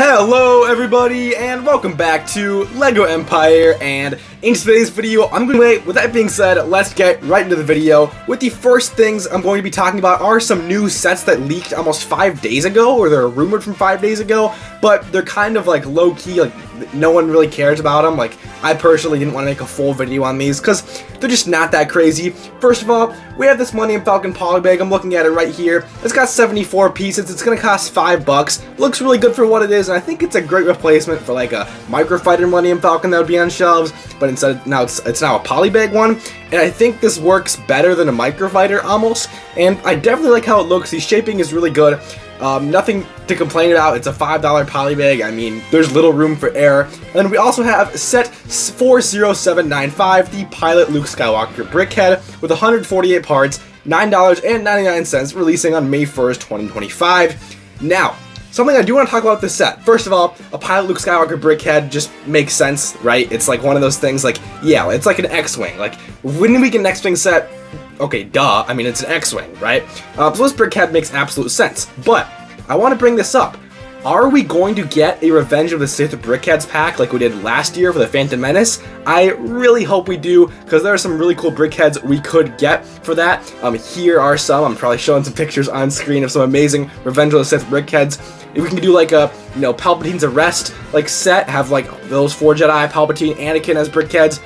Hello everybody and welcome back to LEGO Empire, and in today's video with that being said, let's get right into the video. With the first things I'm going to be talking about are some new sets that leaked almost 5 days ago, or they're rumored from 5 days ago, but they're kind of like low-key, like no one really cares about them. Like, I personally didn't want to make a full video on these because they're just not that crazy. First of all, we have this Millennium Falcon polybag. I'm looking at it right here. It's got 74 pieces. It's going to cost $5. Looks really good for what it is, and I think it's a great replacement for like a microfighter Millennium Falcon that would be on shelves, but instead now it's now a polybag one, and I think this works better than a microfighter almost, and I definitely like how it looks. The shaping is really good. Nothing to complain about. It's a $5 polybag. I mean, there's little room for error. And we also have set 40795, the Pilot Luke Skywalker Brickhead with 148 parts, $9.99, releasing on May 1st, 2025. Now, something I do want to talk about this set. First of all, a Pilot Luke Skywalker Brickhead just makes sense, right? It's like one of those things like, yeah, it's like an X-Wing. Like, when we get an X-Wing set, okay, duh, I mean, it's an X-Wing, right? So this Brickhead makes absolute sense, but I want to bring this up. Are we going to get a Revenge of the Sith Brickheads pack like we did last year for the Phantom Menace? I really hope we do, because there are some really cool Brickheads we could get for that. Here are some. I'm probably showing some pictures on screen of some amazing Revenge of the Sith Brickheads. If we can do like a, Palpatine's Arrest like set, have like those 4 Jedi, Palpatine, Anakin as Brickheads,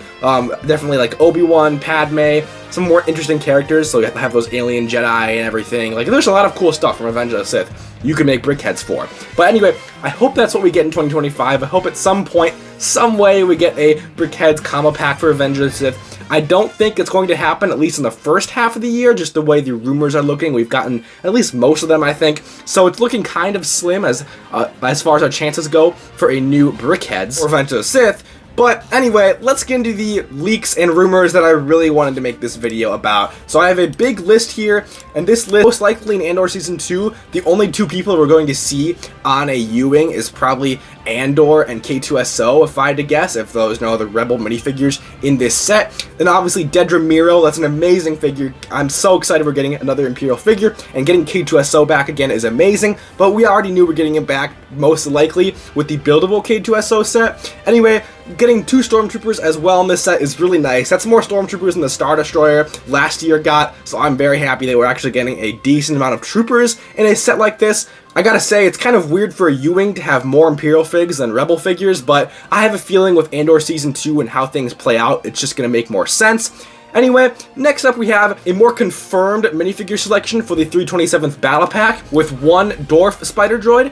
definitely like Obi-Wan, Padme, some more interesting characters, so we have to have those alien Jedi and everything. Like, there's a lot of cool stuff from Revenge of the Sith you can make Brickheads for. But anyway, I hope that's what we get in 2025. I hope at some point, some way, we get a Brickheads combo pack for Revenge of the Sith. I don't think it's going to happen, at least in the first half of the year, just the way the rumors are looking. We've gotten at least most of them, I think. So it's looking kind of slim as far as our chances go for a new Brickheads or Revenge of the Sith. But anyway, let's get into the leaks and rumors that I really wanted to make this video about. So I have a big list here, and this list, most likely in Andor Season 2, the only 2 people we're going to see on a U-wing is probably Andor and K2SO, if I had to guess, if those know the Rebel minifigures in this set. Then obviously Dedra Miro, that's an amazing figure. I'm so excited we're getting another Imperial figure, and getting K2SO back again is amazing, but we already knew we're getting him back most likely with the buildable K2SO set. Anyway, getting 2 Stormtroopers as well in this set is really nice. That's more Stormtroopers than the Star Destroyer last year got, so I'm very happy that we're actually getting a decent amount of troopers in a set like this. I gotta say, it's kind of weird for a U-wing to have more Imperial figs than Rebel figures, but I have a feeling with Andor Season 2 and how things play out, it's just gonna make more sense. Anyway, next up we have a more confirmed minifigure selection for the 327th Battle Pack with 1 Dwarf Spider Droid,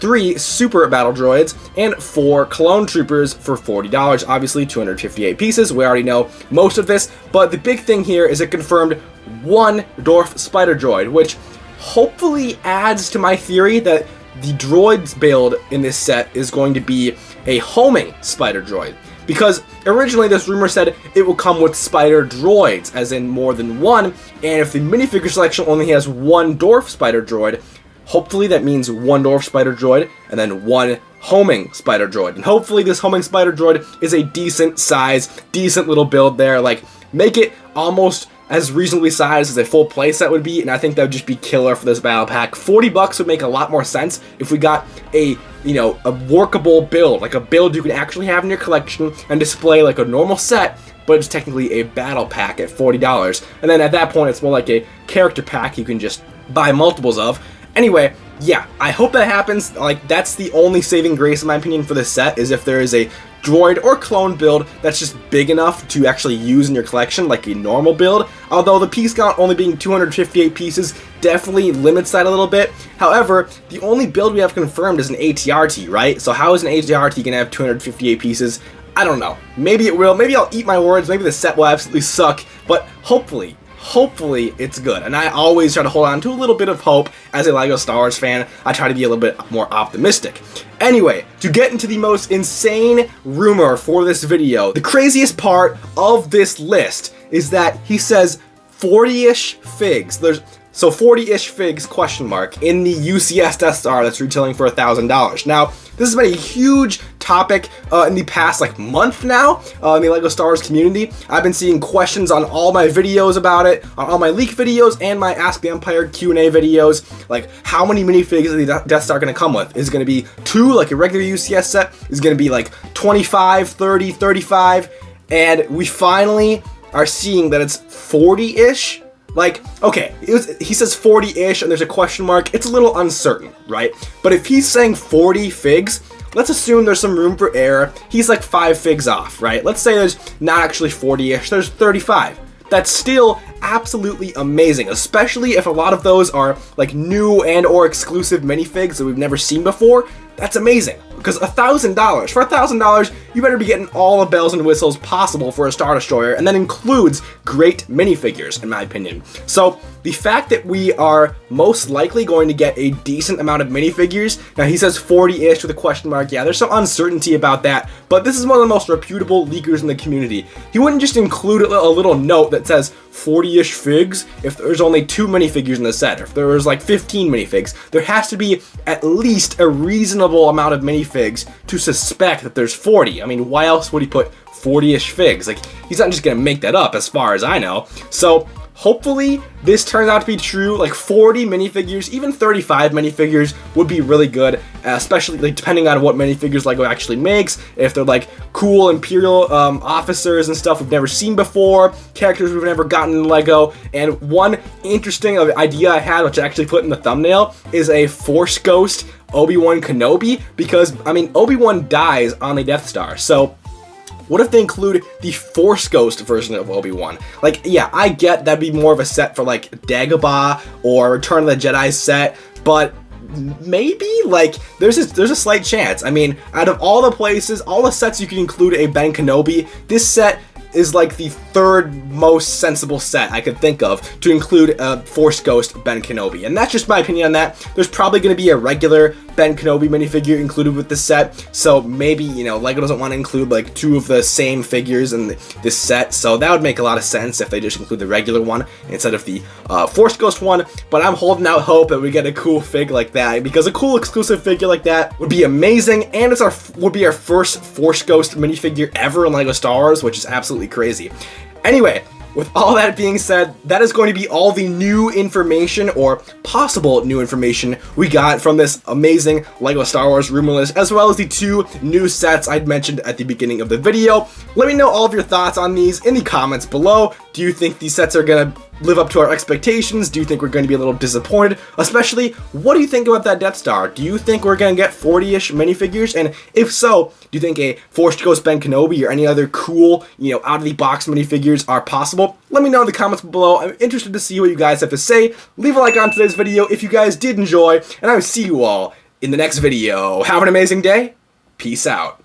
3 Super Battle Droids, and 4 Clone Troopers for $40. Obviously, 258 pieces. We already know most of this, but the big thing here is it confirmed 1 Dwarf Spider Droid, which hopefully adds to my theory that the droids build in this set is going to be a homing spider droid. Because originally this rumor said it will come with spider droids, as in more than 1, and if the minifigure selection only has 1 dwarf spider droid, hopefully that means 1 dwarf spider droid and then 1 homing spider droid. And hopefully this homing spider droid is a decent size, decent little build there. Like, make it almost as reasonably sized as a full playset would be, and I think that would just be killer for this battle pack. $40 would make a lot more sense if we got a, a workable build, like a build you can actually have in your collection and display like a normal set, but it's technically a battle pack at $40. And then at that point, it's more like a character pack you can just buy multiples of. Anyway, yeah, I hope that happens. Like, that's the only saving grace, in my opinion, for this set, is if there is a droid or clone build that's just big enough to actually use in your collection, like a normal build. Although the piece count only being 258 pieces definitely limits that a little bit. However, the only build we have confirmed is an ATRT, right? So how is an ATRT gonna have 258 pieces? I don't know. Maybe it will. Maybe I'll eat my words. Maybe the set will absolutely suck. But hopefully it's good. And I always try to hold on to a little bit of hope. As a LEGO Star Wars fan, I try to be a little bit more optimistic. Anyway, to get into the most insane rumor for this video, the craziest part of this list is that he says 40-ish figs. So 40-ish figs, question mark, in the UCS Death Star that's retailing for $1,000. Now, this has been a huge topic in the past like month now in the LEGO Star Wars community. I've been seeing questions on all my videos about it, on all my leak videos and my Ask the Empire Q&A videos, like how many minifigs is the Death Star going to come with? Is it going to be 2 like a regular UCS set? Is it going to be like 25, 30, 35? And we finally are seeing that it's 40-ish. Like, okay, he says 40-ish and there's a question mark. It's a little uncertain, right? But if he's saying 40 figs, let's assume there's some room for error. He's like 5 figs off, right? Let's say there's not actually 40-ish, there's 35. That's still absolutely amazing, especially if a lot of those are like new and or exclusive minifigs that we've never seen before. That's amazing, because $1,000, for $1,000, you better be getting all the bells and whistles possible for a Star Destroyer, and that includes great minifigures, in my opinion. So the fact that we are most likely going to get a decent amount of minifigures, now he says 40-ish with a question mark, yeah, there's some uncertainty about that, but this is one of the most reputable leakers in the community. He wouldn't just include a little note that says 40-ish figs if there's only 2 minifigures in the set, or if there was like 15 minifigs. There has to be at least a reasonable amount of minifigs to suspect that there's 40. I mean, why else would he put 40-ish figs? Like, he's not just gonna make that up as far as I know. So hopefully this turns out to be true. Like 40 minifigures, even 35 minifigures would be really good, especially like depending on what minifigures LEGO actually makes. If they're like cool Imperial officers and stuff we've never seen before, characters we've never gotten in LEGO. And one interesting idea I had, which I actually put in the thumbnail, is a Force Ghost Obi-Wan Kenobi, because I mean Obi-Wan dies on the Death Star, so what if they include the Force Ghost version of Obi-Wan? Like, yeah, I get that'd be more of a set for like Dagobah or Return of the Jedi set, but maybe like there's a slight chance. I mean, out of all the places, all the sets you can include a Ben Kenobi, this set is like the 3rd most sensible set I could think of to include a Force Ghost Ben Kenobi. And that's just my opinion on that. There's probably going to be a regular Ben Kenobi minifigure included with this set, so maybe, you know, LEGO doesn't want to include like 2 of the same figures in this set, so that would make a lot of sense if they just include the regular one instead of the Force Ghost one. But I'm holding out hope that we get a cool fig like that, because a cool exclusive figure like that would be amazing, and would be our first Force Ghost minifigure ever in LEGO Star Wars, which is absolutely crazy. Anyway, with all that being said, that is going to be all the new information, or possible new information, we got from this amazing LEGO Star Wars rumor list, as well as the 2 new sets I'd mentioned at the beginning of the video. Let me know all of your thoughts on these in the comments below. Do you think these sets are going to live up to our expectations? Do you think we're going to be a little disappointed? Especially, what do you think about that Death Star? Do you think we're going to get 40-ish minifigures? And if so, do you think a Force Ghost Ben Kenobi or any other cool, you know, out-of-the-box minifigures are possible? Let me know in the comments below. I'm interested to see what you guys have to say. Leave a like on today's video if you guys did enjoy, and I will see you all in the next video. Have an amazing day. Peace out.